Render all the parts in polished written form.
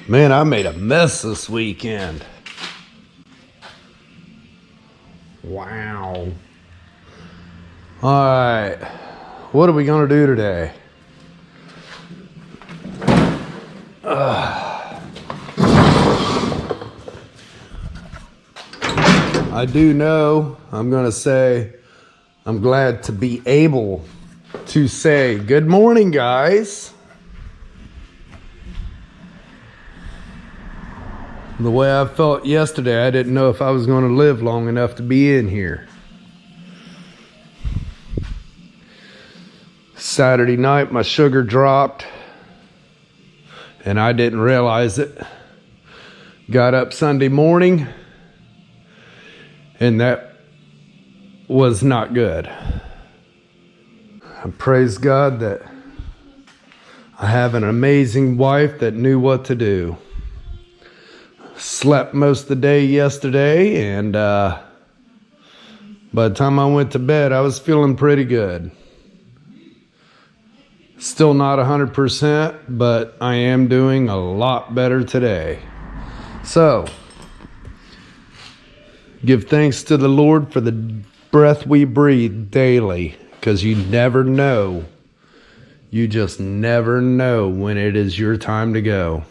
Man, I made a mess this weekend. Wow. All right, what are we gonna do today? I do know I'm gonna say I'm glad to be able to say good morning, guys. The way I felt yesterday, I didn't know if I was going to live long enough to be in here. Saturday night, my sugar dropped, and I didn't realize it. Got up Sunday morning, and that was not good. I praise God that I have an amazing wife that knew what to do. Slept most of the day yesterday, and by the time I went to bed, I was feeling pretty good. Still not 100%, but I am doing a lot better today. So, give thanks to the Lord for the breath we breathe daily, because you never know. You just never know when it is your time to go.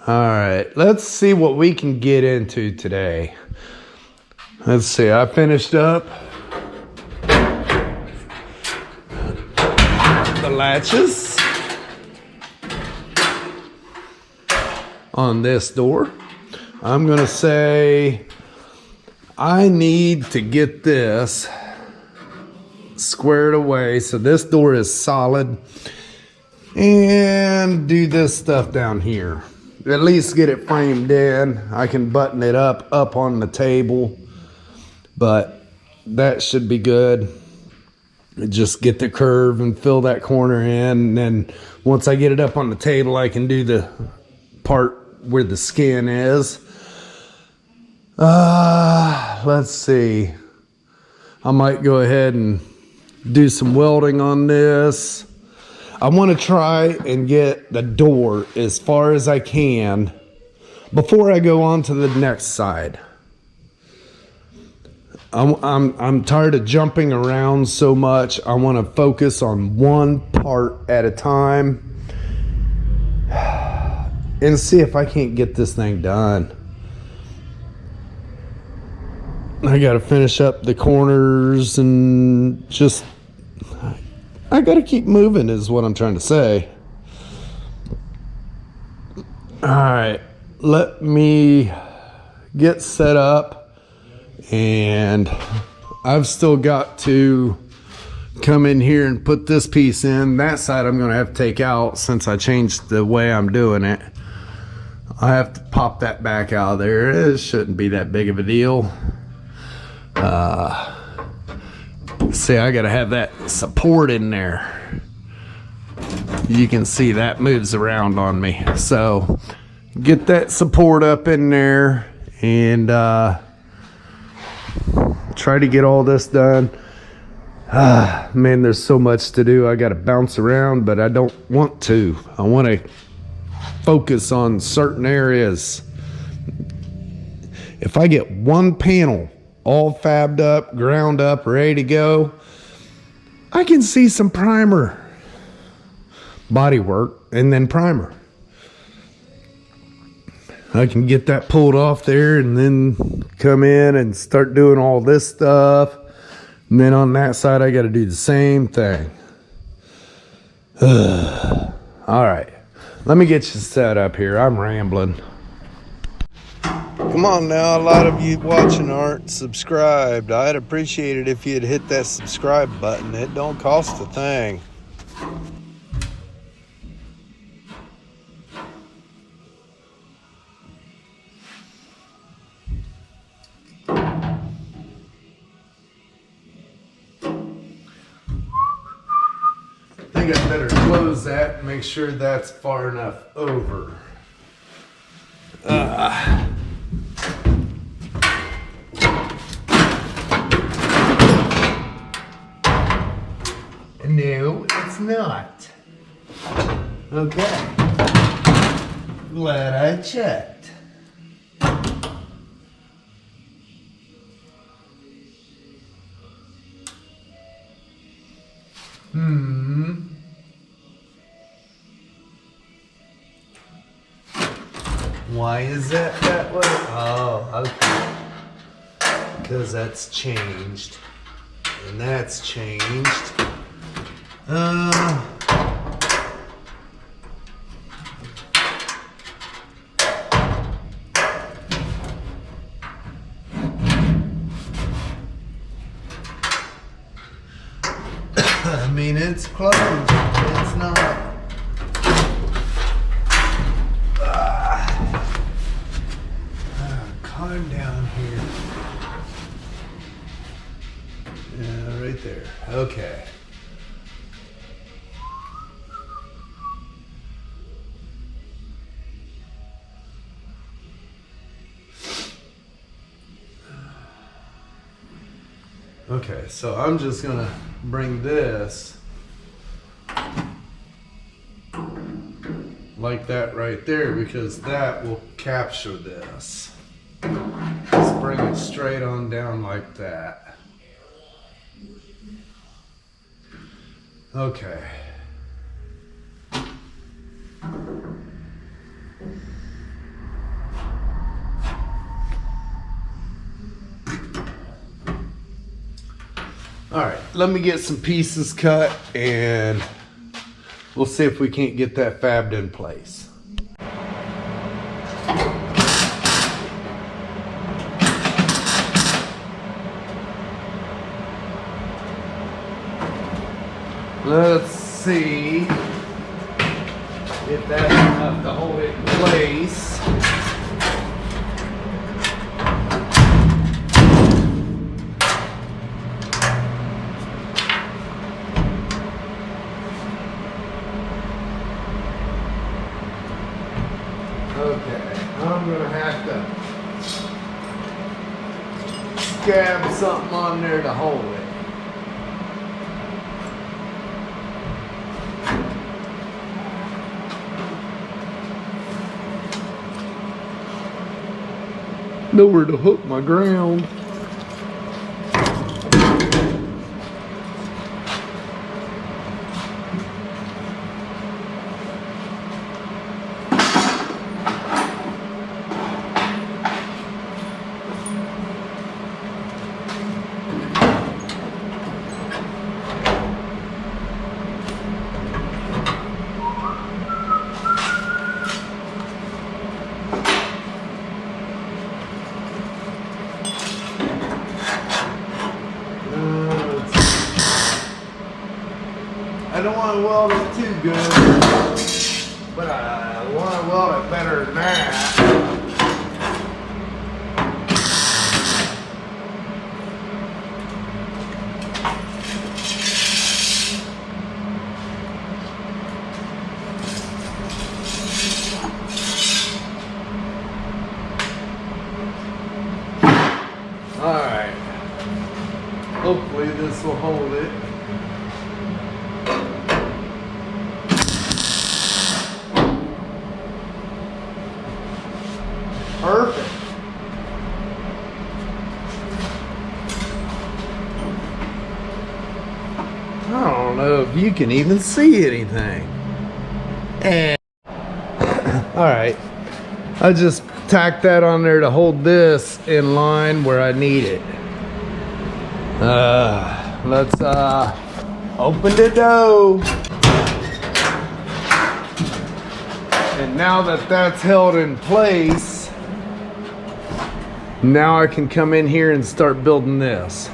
All right, let's see what we can get into today. Let's see, I finished up the latches on this door. I'm gonna say I need to get this squared away so this door is solid, and do this stuff down here. At least get it framed in. I can button it up on the table, but that should be good. Just get the curve and fill that corner in, and then once I get it up on the table, I can do the part where the skin is. Let's see. I might go ahead and do some welding on this. I want to try and get the door as far as I can before I go on to the next side. I'm tired of jumping around so much. I want to focus on one part at a time and see if I can't get this thing done. I got to finish up the corners and just... I gotta keep moving is what I'm trying to say. All right, let me get set up, and I've still got to come in here and put this piece in. That side I'm gonna have to take out since I changed the way I'm doing it. I have to pop that back out of there. It shouldn't be that big of a deal. See, I gotta have that support in there. You can see that moves around on me. So get that support up in there and try to get all this done. Man, there's so much to do. I gotta bounce around, but I don't want to. I want to focus on certain areas. If I get one panel all fabbed up, ground up, ready to go, I can see some primer, body work, and then primer. I can get that pulled off there and then come in and start doing all this stuff. And then on that side, I got to do the same thing. All right, let me get you set up here. I'm rambling. Come on now, a lot of you watching aren't subscribed. I'd appreciate it if you'd hit that subscribe button. It don't cost a thing. I think I better close that and make sure that's far enough over. No, it's not. Okay. Glad I checked. Why is that that way? Oh, okay. Because that's changed. And that's changed. I mean, it's closed. It's not. Calm down here. Yeah, right there. Okay. Okay, so I'm just gonna bring this like that right there because that will capture this. Let's bring it straight on down like that. Okay. All right, let me get some pieces cut and we'll see if we can't get that fabbed in place. Let's see if that's enough to hold it in place. Okay, I'm gonna have to scab something on there to hold it. Nowhere to hook my ground. I don't want to weld it too good, but I want to weld it better than that. All right. Hopefully this will hold it. Perfect. I don't know if you can even see anything. And all right, I just tacked that on there to hold this in line where I need it. Let's open the door. And now that that's held in place, now I can come in here and start building this.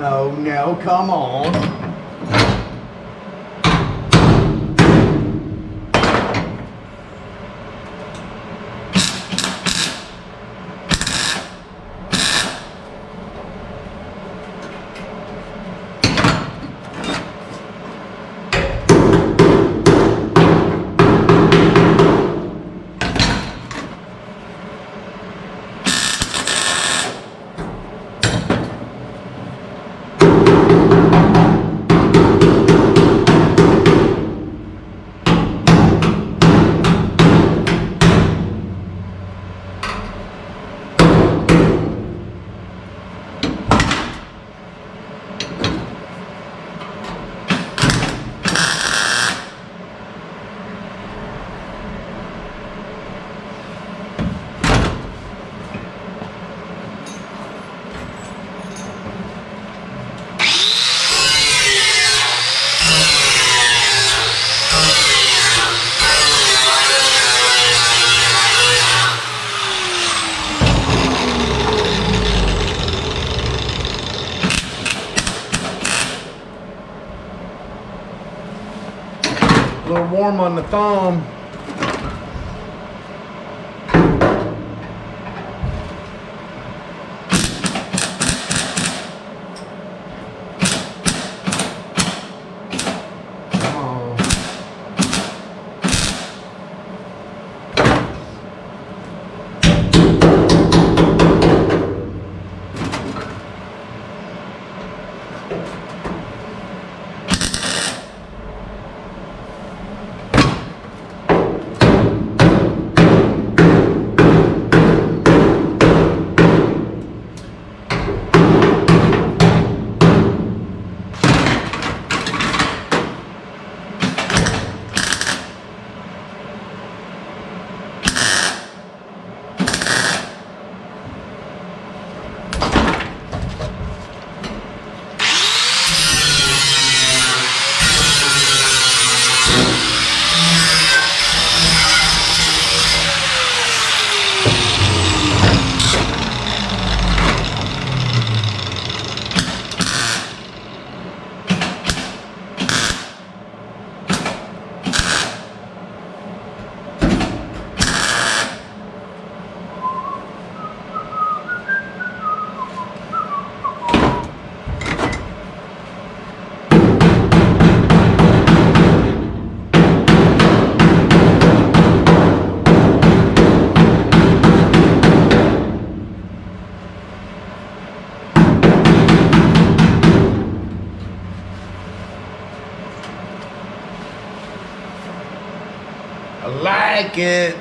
Oh no, come on. A little warm on the thumb. I like it.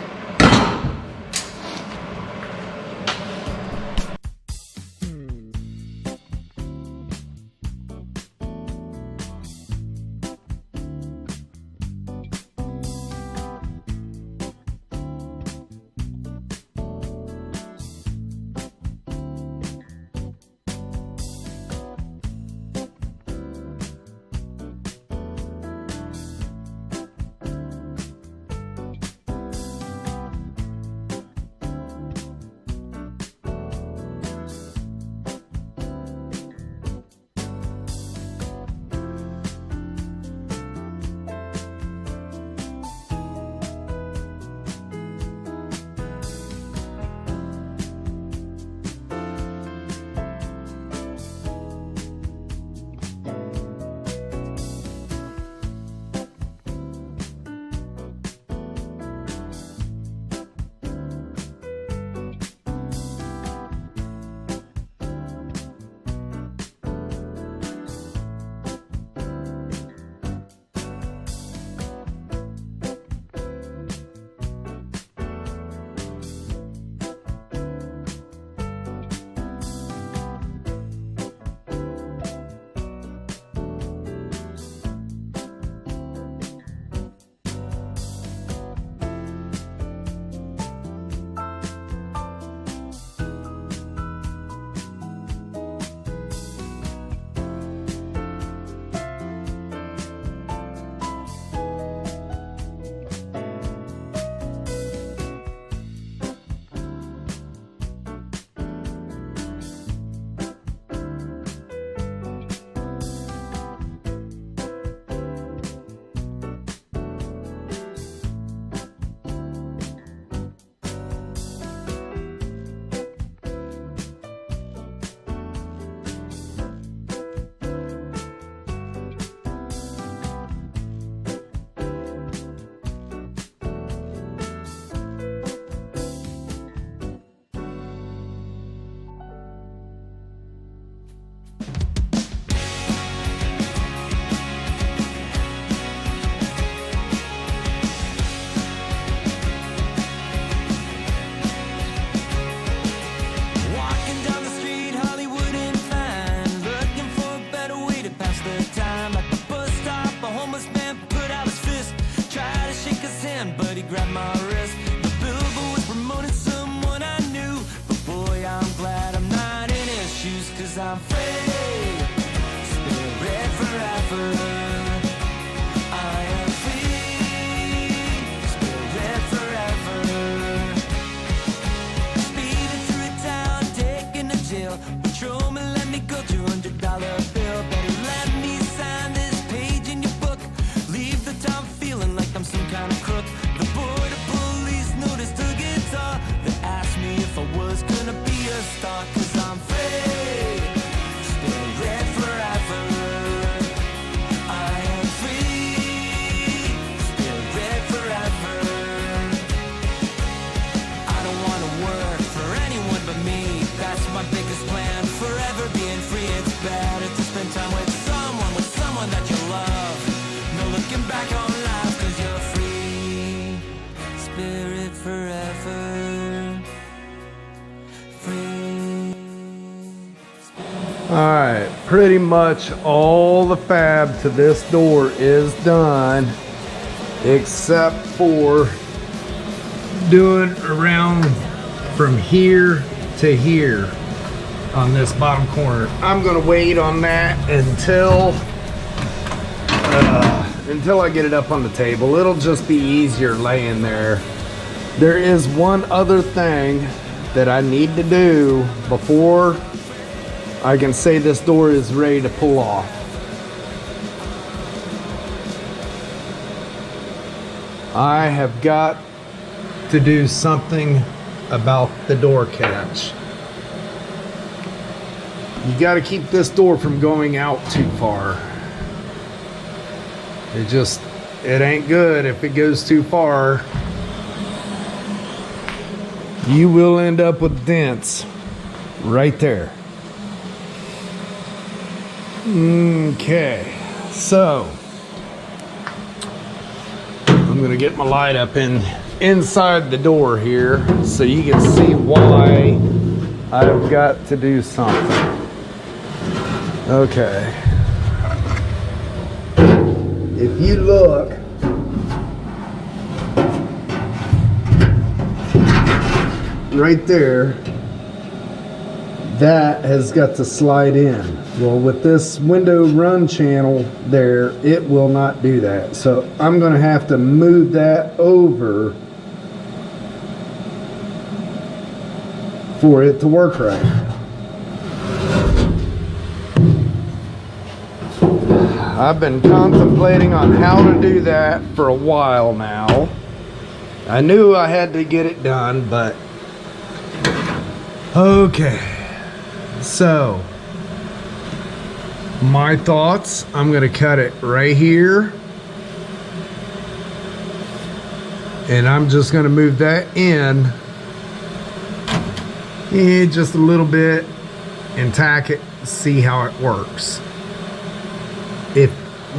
I'm free, spirit forever. I am free, spirit forever. Speeding through a town, taking a jail. Patrolman let me go, $200 bill. Better let me sign this page in your book. Leave the town feeling like I'm some kind of crook. The border police noticed a guitar. They asked me if I was gonna be a star. 'Cause I'm free. My biggest plan, forever being free. It's better to spend time with someone that you love. No looking back on life, 'cause you're free, spirit forever. Free. All right, pretty much all the fab to this door is done, except for doing around from here to here on this bottom corner. I'm gonna wait on that until I get it up on the table. It'll just be easier laying there. There is one other thing that I need to do before I can say this door is ready to pull off. I have got to do something about the door catch. You got to keep this door from going out too far. It ain't good if it goes too far. You will end up with dents right there. Okay, so I'm gonna get my light up inside the door here so you can see why I've got to do something. Okay. If you look, right there, that has got to slide in. Well, with this window run channel there, it will not do that. So I'm going to have to move that over for it to work right. I've been contemplating on how to do that for a while now. I knew I had to get it done, but okay. So my thoughts, I'm gonna cut it right here, and I'm just gonna move that in just a little bit and tack it, see how it works. If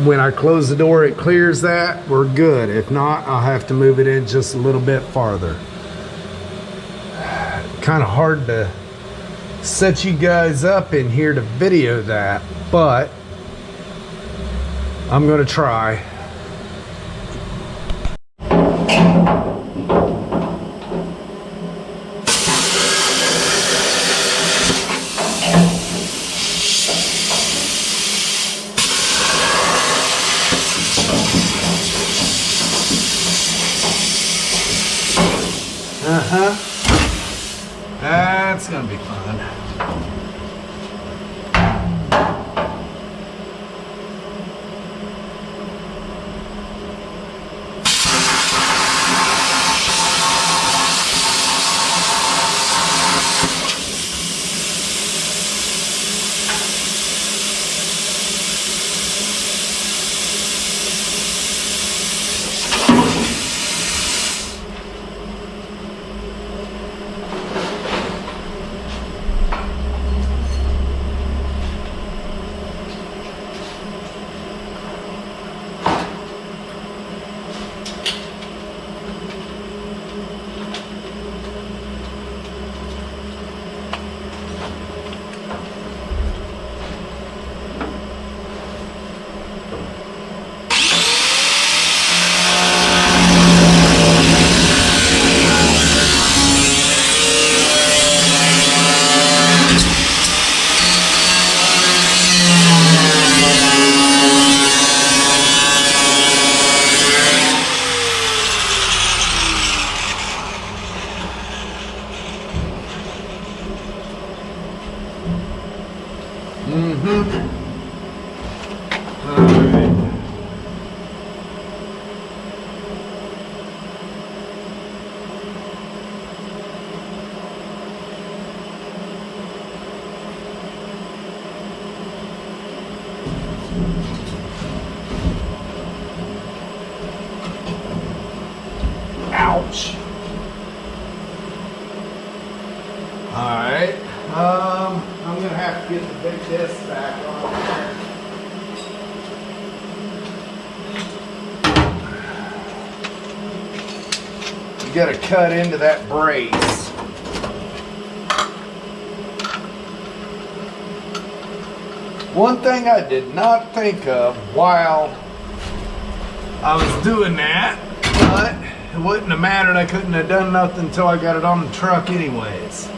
when I close the door it clears that, we're good. If not, I'll have to move it in just a little bit farther. Kind of hard to set you guys up in here to video that, but I'm gonna try. That's gonna be fun. Ouch. Alright. I'm gonna have to get the big disc back on there. You gotta cut into that brace. One thing I did not think of while I was doing that, but it wouldn't have mattered. I couldn't have done nothing until I got it on the truck anyways.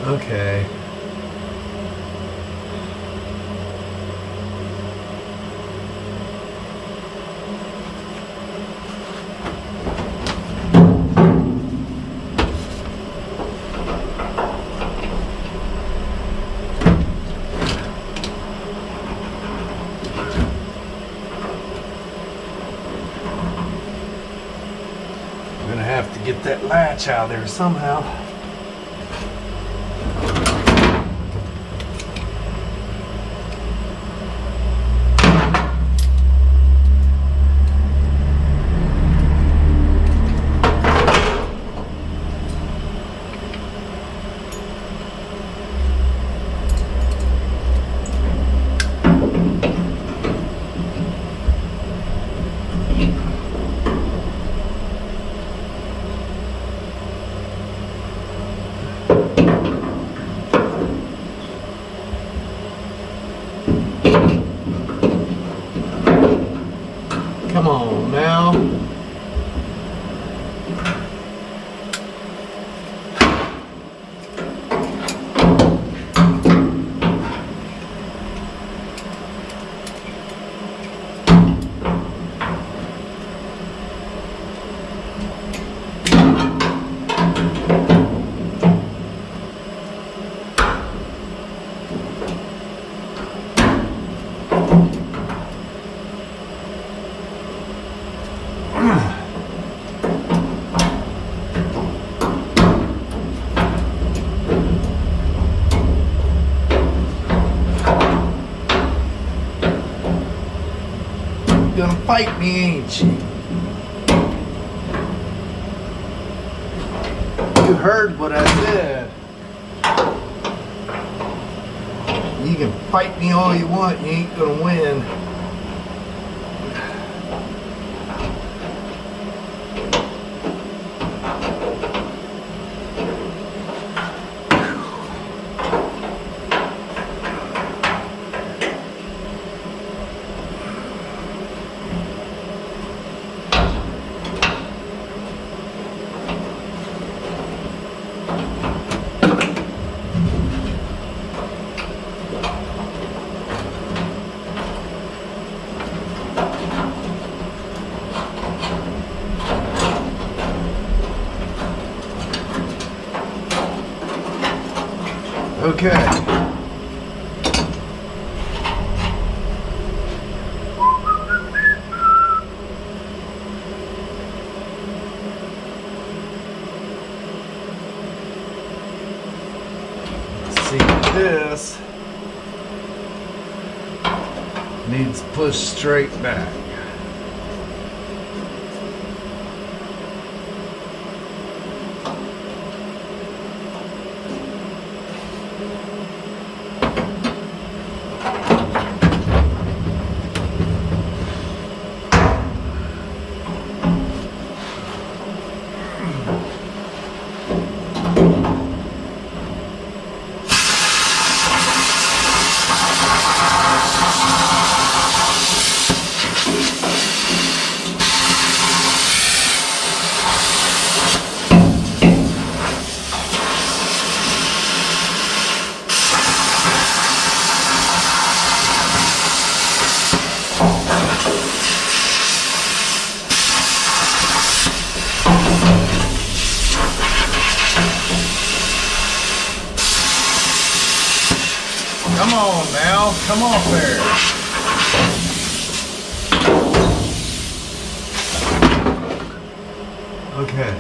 Okay. that latch out of there somehow. Come on now. Gonna fight me, ain't you? You heard what I said. You can fight me all you want, you ain't gonna win. Okay. See, this needs pushed straight back. Come on now, come off there. Okay.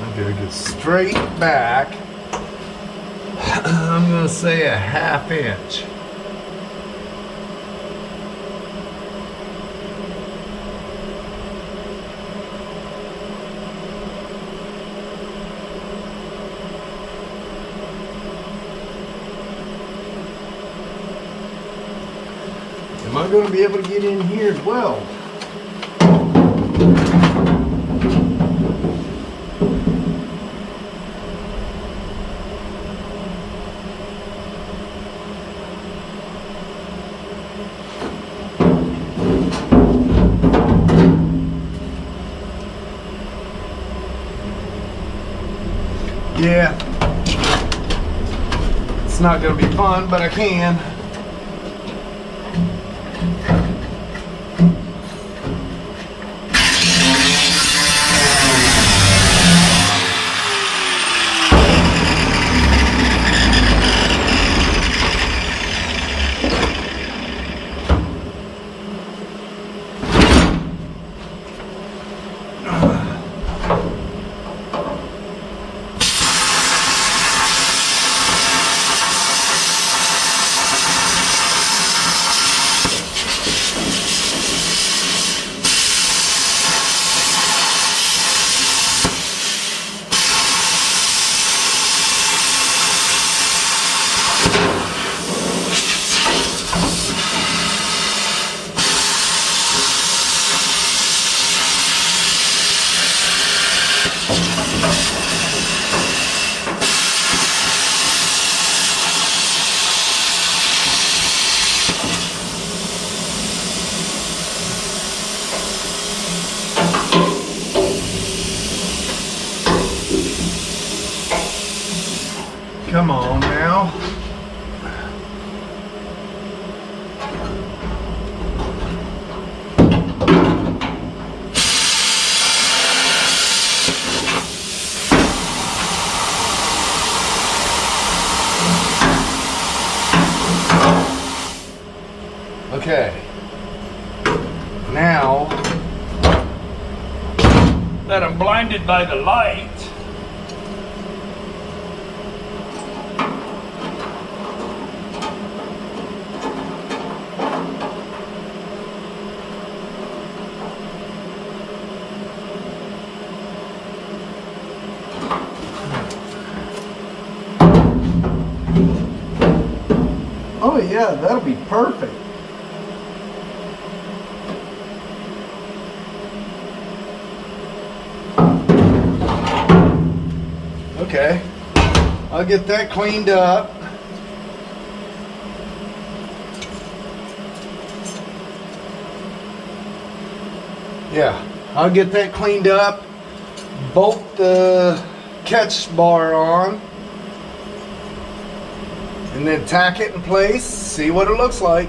I'm gonna get straight back. I'm gonna say a ½ inch. Am I going to be able to get in here as well? Yeah. It's not going to be fun, but I can. Come on now. Okay. Now that I'm blinded by the light, oh yeah, that'll be perfect. Okay, I'll get that cleaned up. Yeah, I'll get that cleaned up, bolt the catch bar on, and then tack it in place, see what it looks like.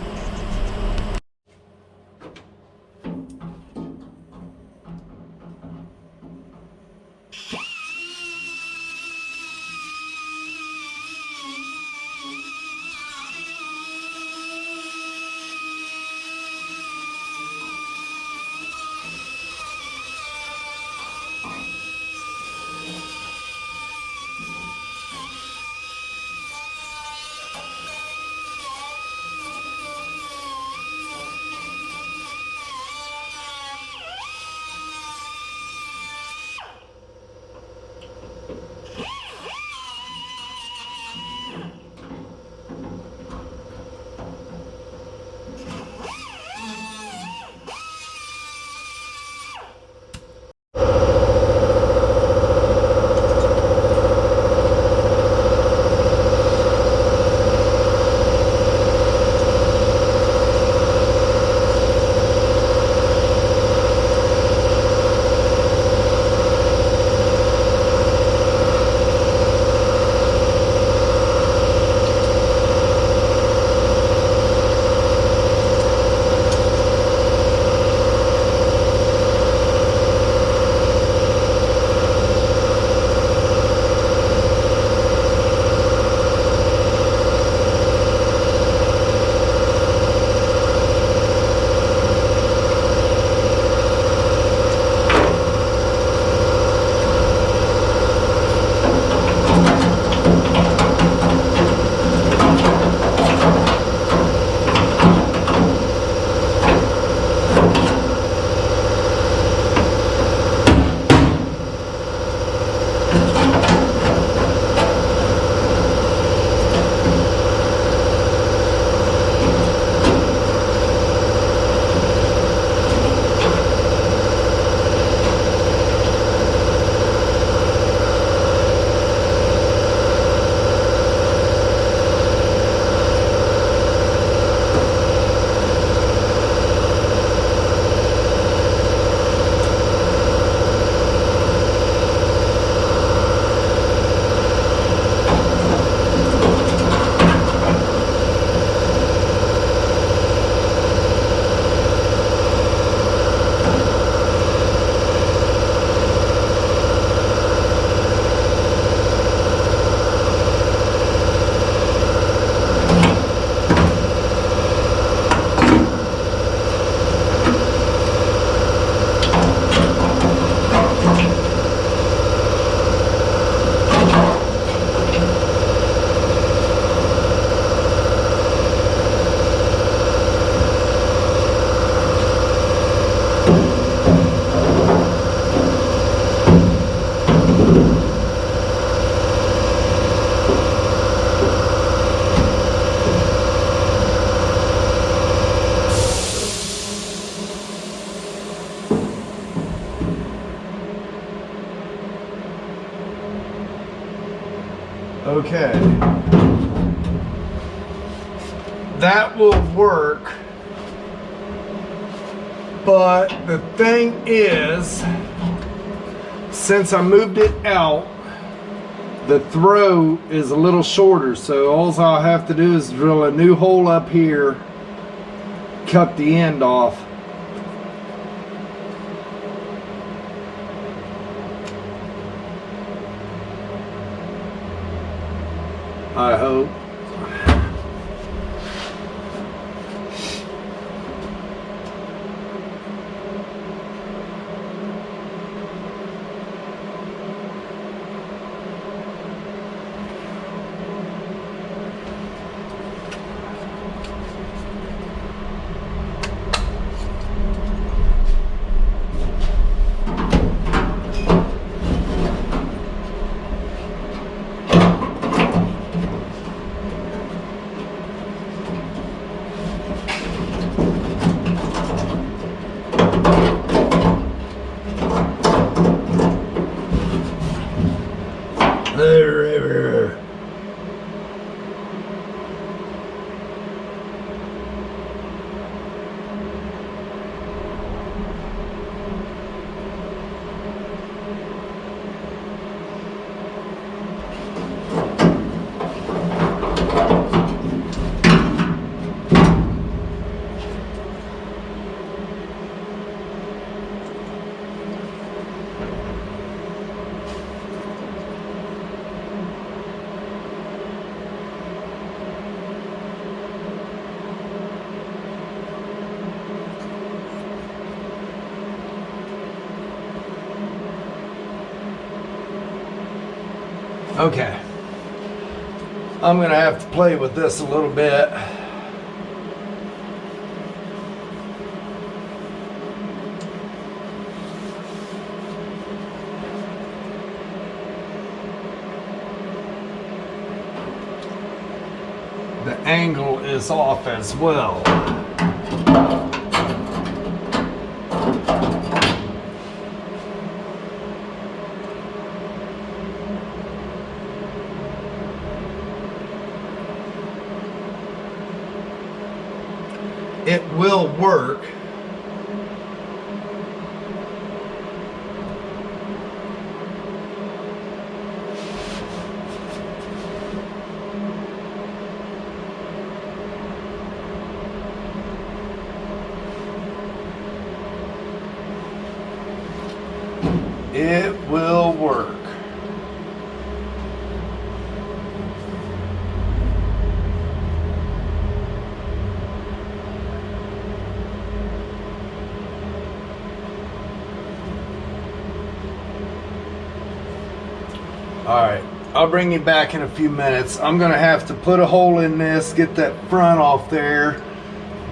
Okay. That will work. But the thing is, since I moved it out, the throw is a little shorter, so all I'll have to do is drill a new hole up here, cut the end off. I hope. Okay, I'm gonna have to play with this a little bit. The angle is off as well. It will work. It will work. Alright, I'll bring you back in a few minutes. I'm going to have to put a hole in this, get that front off there,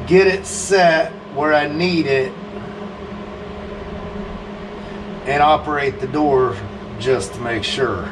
get it set where I need it, and operate the door just to make sure.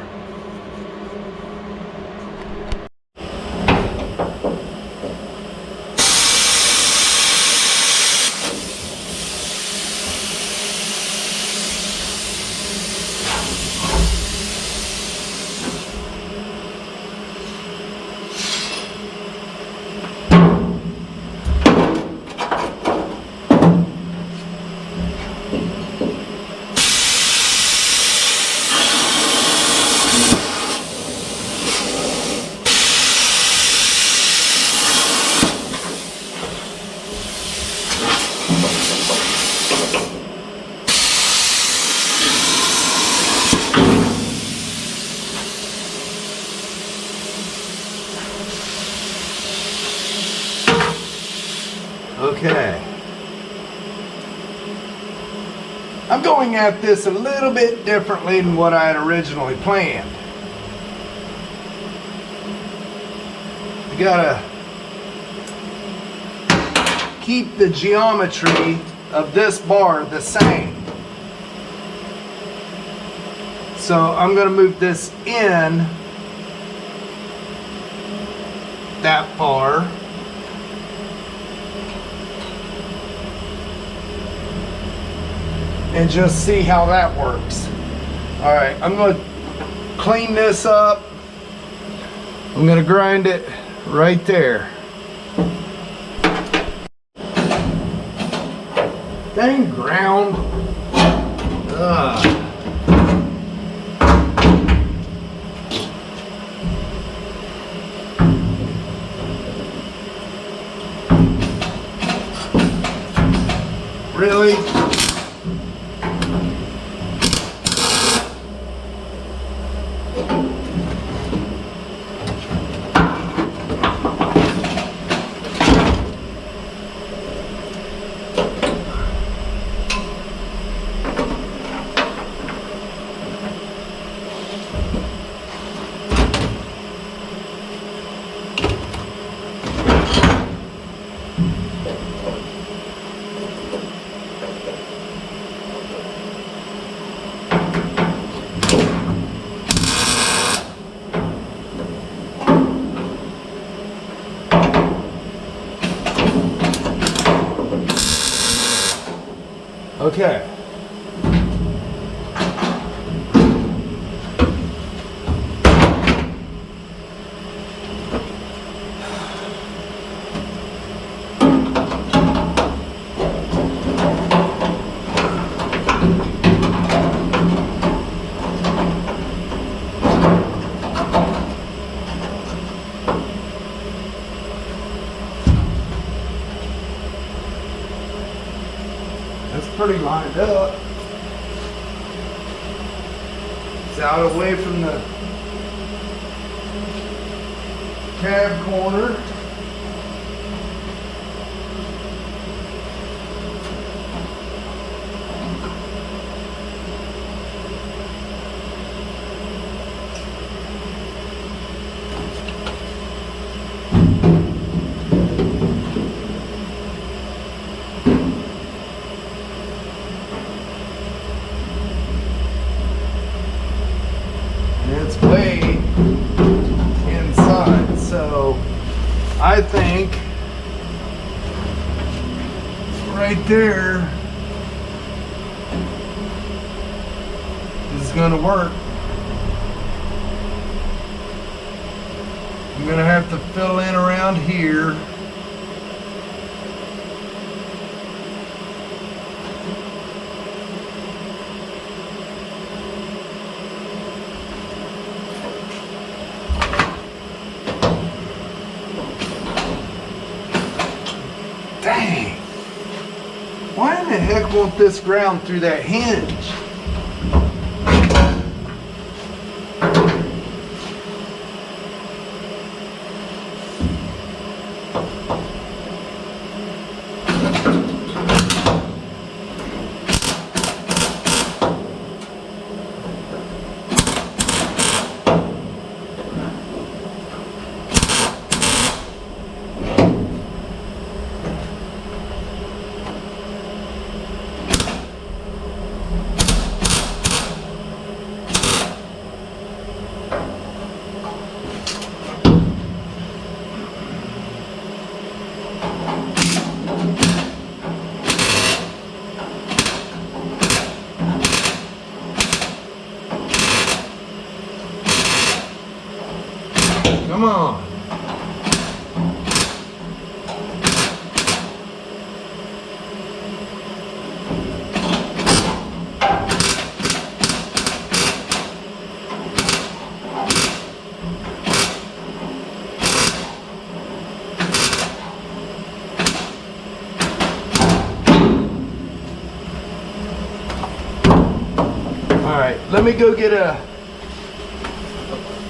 Okay. I'm going at this a little bit differently than what I had originally planned. You gotta keep the geometry of this bar the same. So I'm gonna move this in that far. And just see how that works. All right, I'm going to clean this up. I'm going to grind it right there. Dang ground. Ugh. Really? Okay. That's pretty lined up. It's out away from the cab corner. It's way inside, so I think right there is gonna work. I'm gonna have to fill in around here. Dang! Why in the heck won't this ground through that hinge? Come on. All right, let me go get a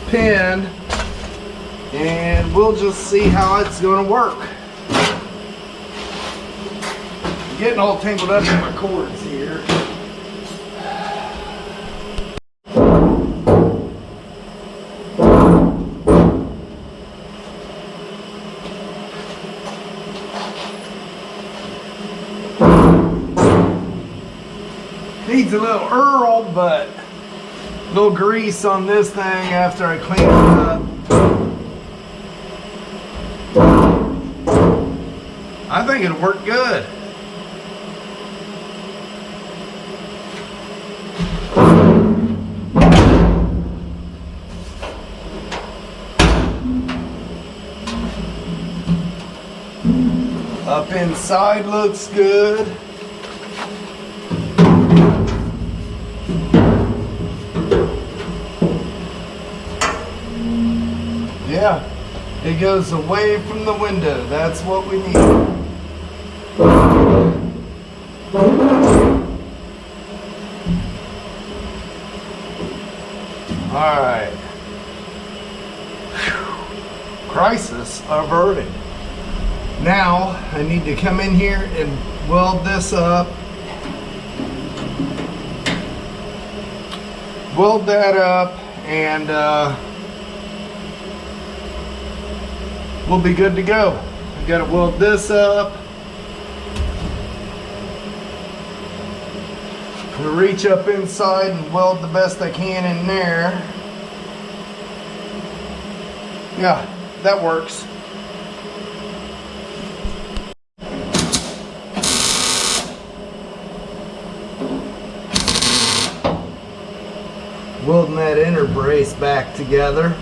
pin and we'll just see how it's going to work. I'm getting all tangled up in my cords here. Needs a little Earl, but a little grease on this thing after I clean it up. I think it'll work good. Up inside looks good. Yeah, it goes away from the window. That's what we need. averted. Now I need to come in here and weld this up. Weld that up, and we'll be good to go. I gotta weld this up. I'm gonna reach up inside and weld the best I can in there. Yeah, that works. Welding that inner brace back together.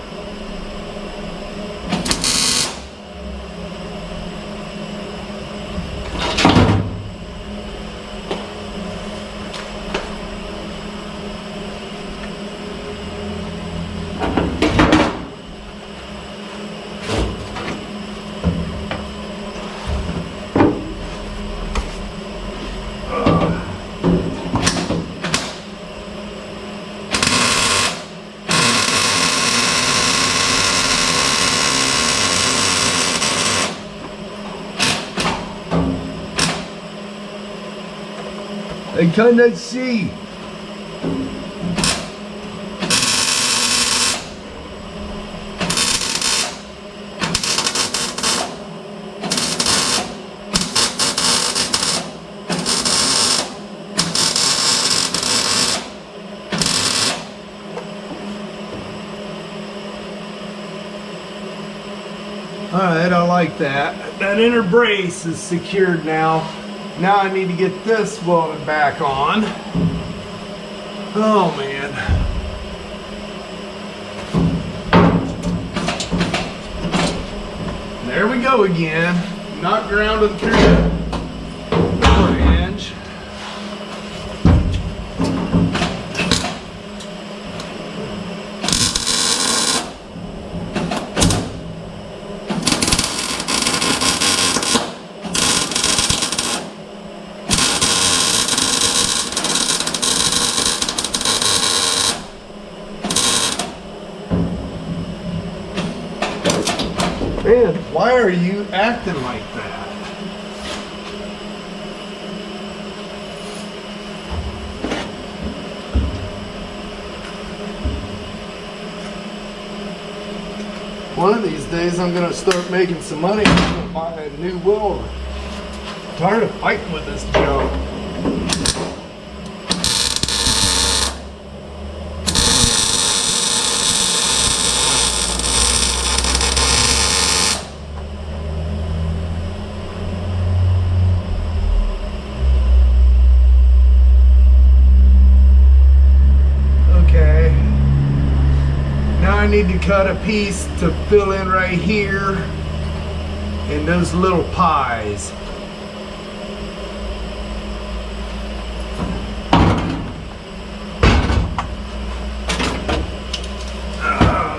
I cannot see. All right, I like that. That inner brace is secured now. Now I need to get this welded back on. Oh man. There we go again. Not grounded through the door hinge. Man, why are you acting like that? One of these days I'm gonna start making some money. I'm gonna buy a new welder. I'm tired of fighting with this junk. I need to cut a piece to fill in right here in those little pies.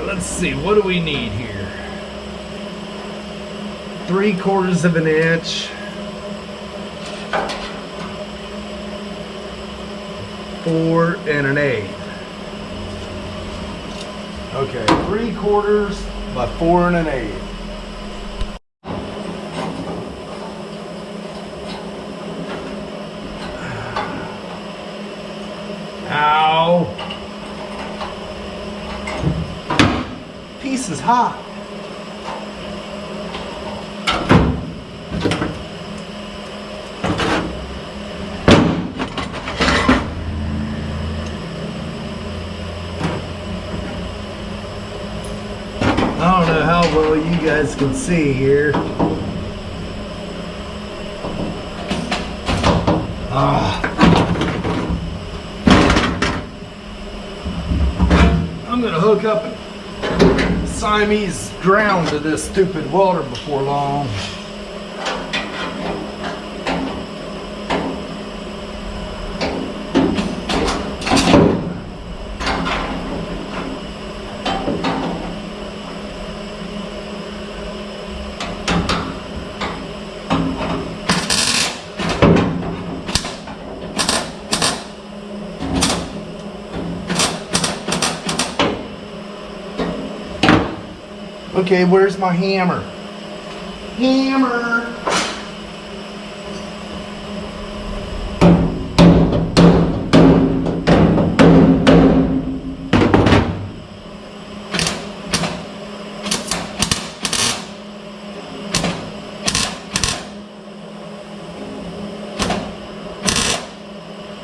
Let's see, what do we need here? 3/4 of an inch. 4 1/8. Okay, 3/4 by 4 1/8. Ow! Piece is hot. I don't know how well you guys can see here. I'm gonna hook up a Siamese ground to this stupid welder before long. Okay, where's my hammer? hammer.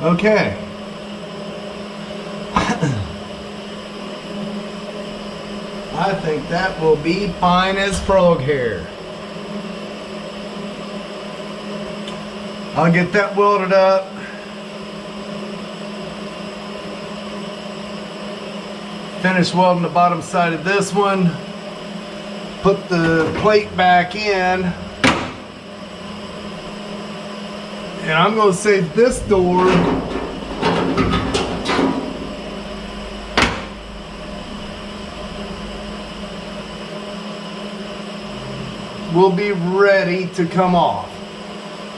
Okay. I think that will be fine as frog hair. I'll get that welded up. Finish welding the bottom side of this one. Put the plate back in. And I'm going to save this door will be ready to come off.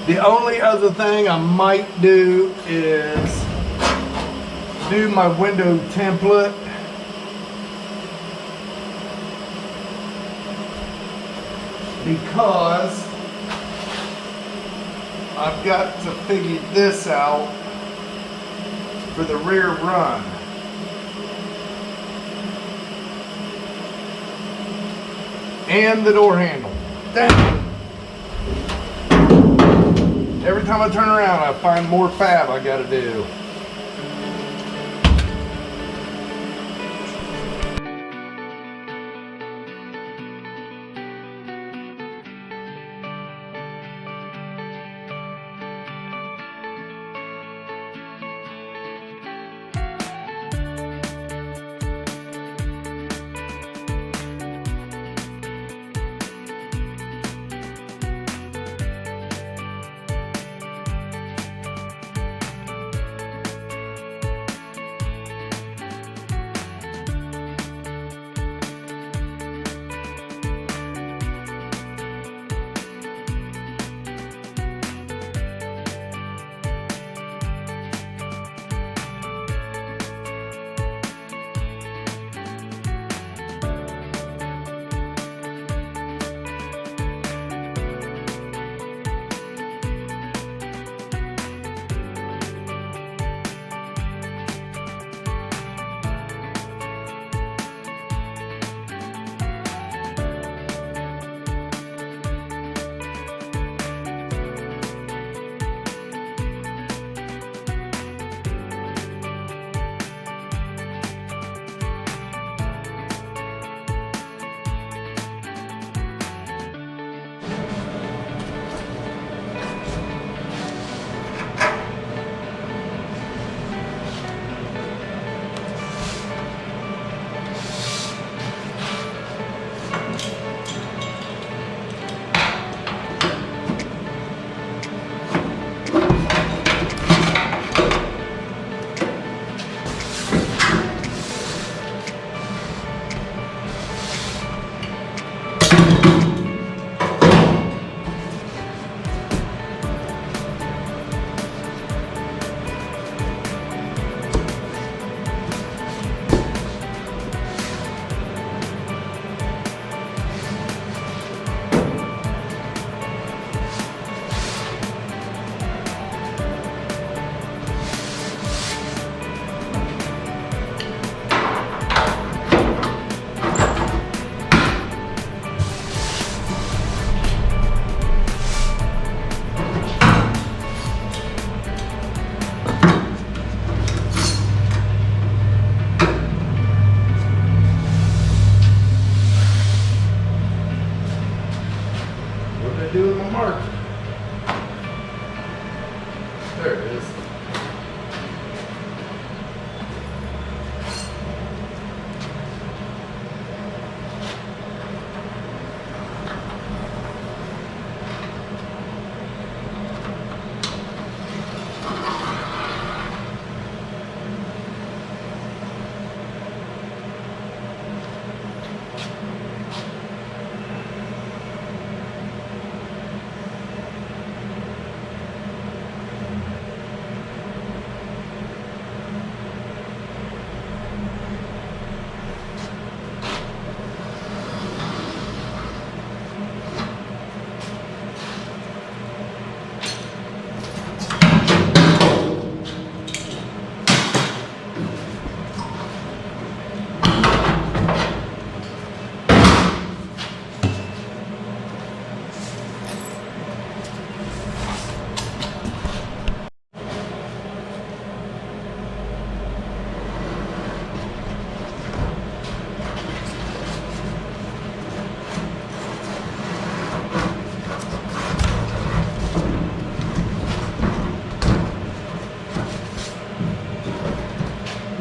The only other thing I might do is do my window template. Because I've got to figure this out for the rear run. And the door handle. Dang. Every time I turn around, I find more fab I gotta do.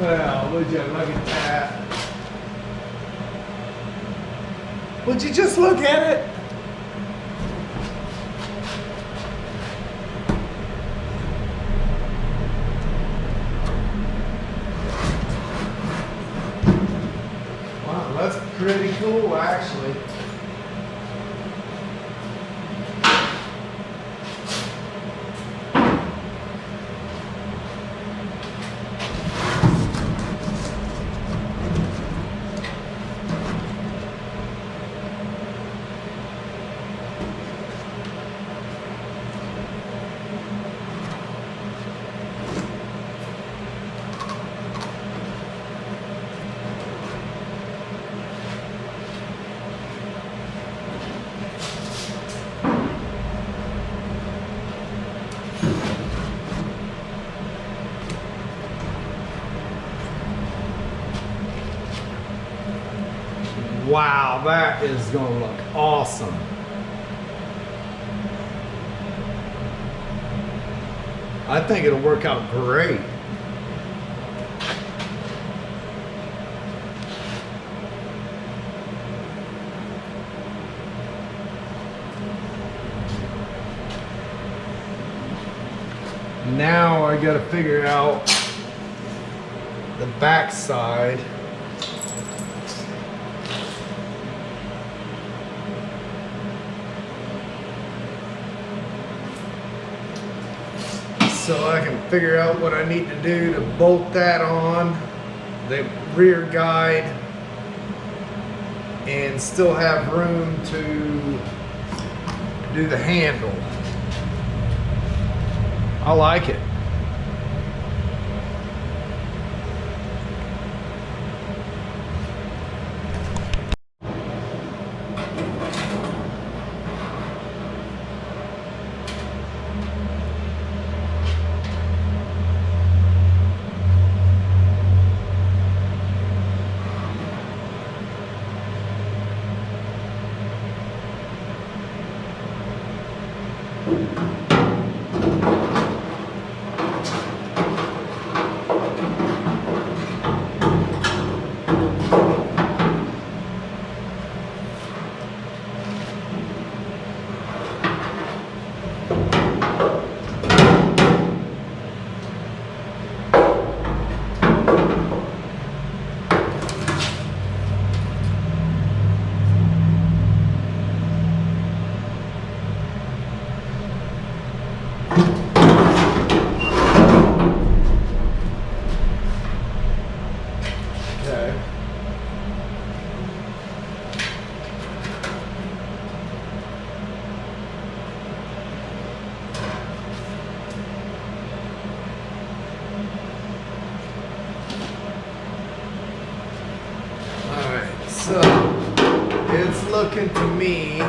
Well, would you look at that? Would you just look at it? Wow, that's pretty cool, actually. Wow, that is gonna look awesome. I think it'll work out great. Now I gotta figure out the back side. So I can figure out what I need to do to bolt that on the rear guide and still have room to do the handle. I like it. So it's looking to me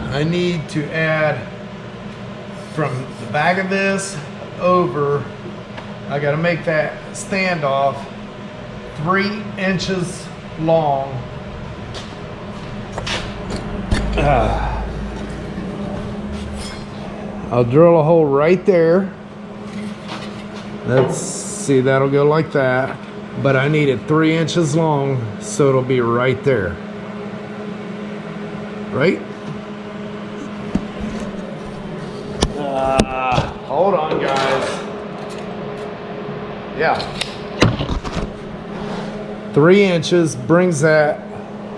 I need to add from the back of this over. I got to make that standoff 3 inches long. I'll drill a hole right there. Let's see, that'll go like that. But I need it 3 inches long, so it'll be right there. Right? Hold on, guys. Yeah. 3 inches brings that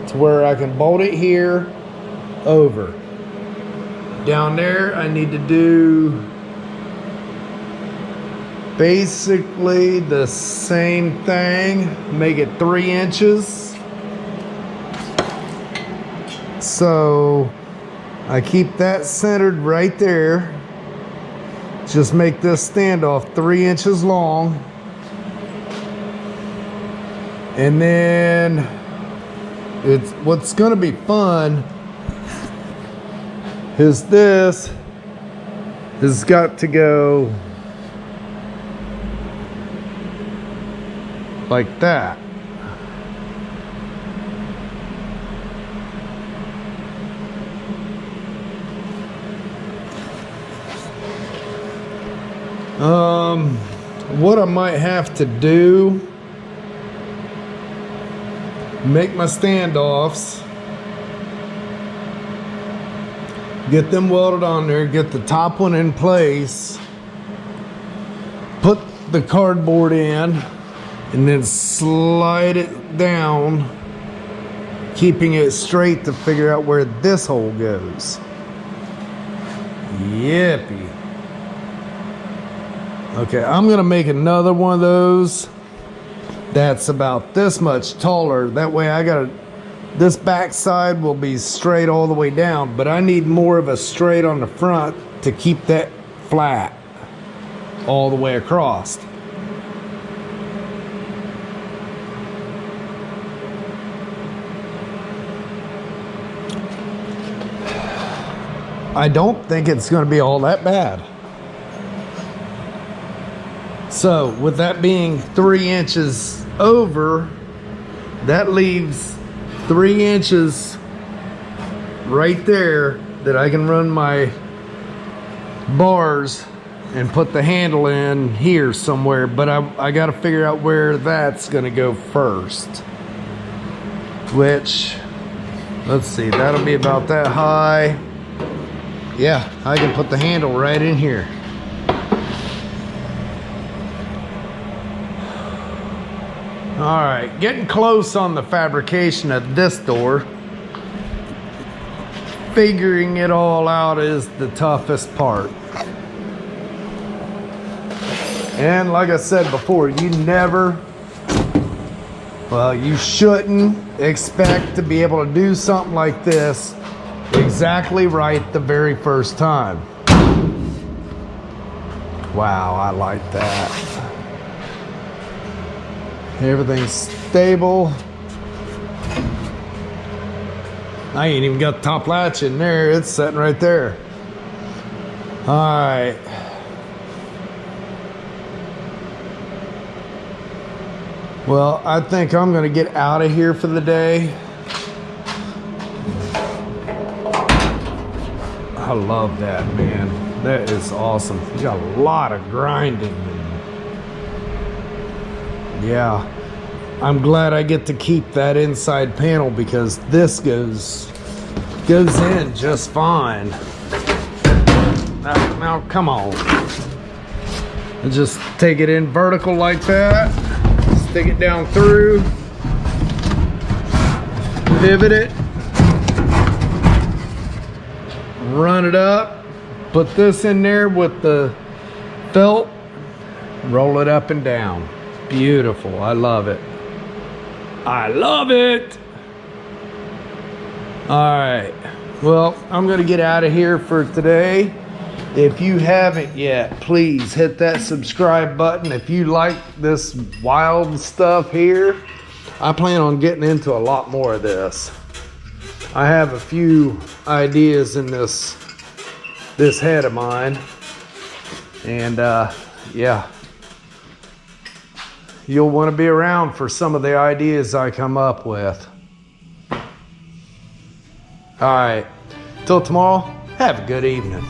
to where I can bolt it here over. Down there I need to do basically the same thing, make it 3 inches. So I keep that centered right there. Just make this standoff 3 inches long. And then it's what's gonna be fun is this has got to go like that. What I might have to do, make my standoffs, get them welded on there, get the top one in place, put the cardboard in, and then slide it down, keeping it straight to figure out where this hole goes. Yippee. Okay, I'm gonna make another one of those that's about this much taller. That way this back side will be straight all the way down, but I need more of a straight on the front to keep that flat all the way across. I don't think it's going to be all that bad. So with that being 3 inches over, that leaves 3 inches right there that I can run my bars and put the handle in here somewhere, but I got to figure out where that's going to go first, which, let's see, that'll be about that high. Yeah, I can put the handle right in here. All right, getting close on the fabrication of this door. Figuring it all out is the toughest part. And like I said before, you shouldn't expect to be able to do something like this exactly right the very first time. Wow, I like that. Everything's stable. I ain't even got the top latch in there. It's sitting right there. All right. Well, I think I'm gonna get out of here for the day. I love that, man. That is awesome. You got a lot of grinding. Yeah, I'm glad I get to keep that inside panel because this goes in just fine. Now come on. And just take it in vertical like that. Stick it down through. Pivot it. Run it up. Put this in there with the felt. Roll it up and down. Beautiful. I love it. I love it. All right. Well, I'm going to get out of here for today. If you haven't yet, please hit that subscribe button. If you like this wild stuff here, I plan on getting into a lot more of this. I have a few ideas in this head of mine. And yeah. You'll want to be around for some of the ideas I come up with. All right. Till tomorrow, have a good evening.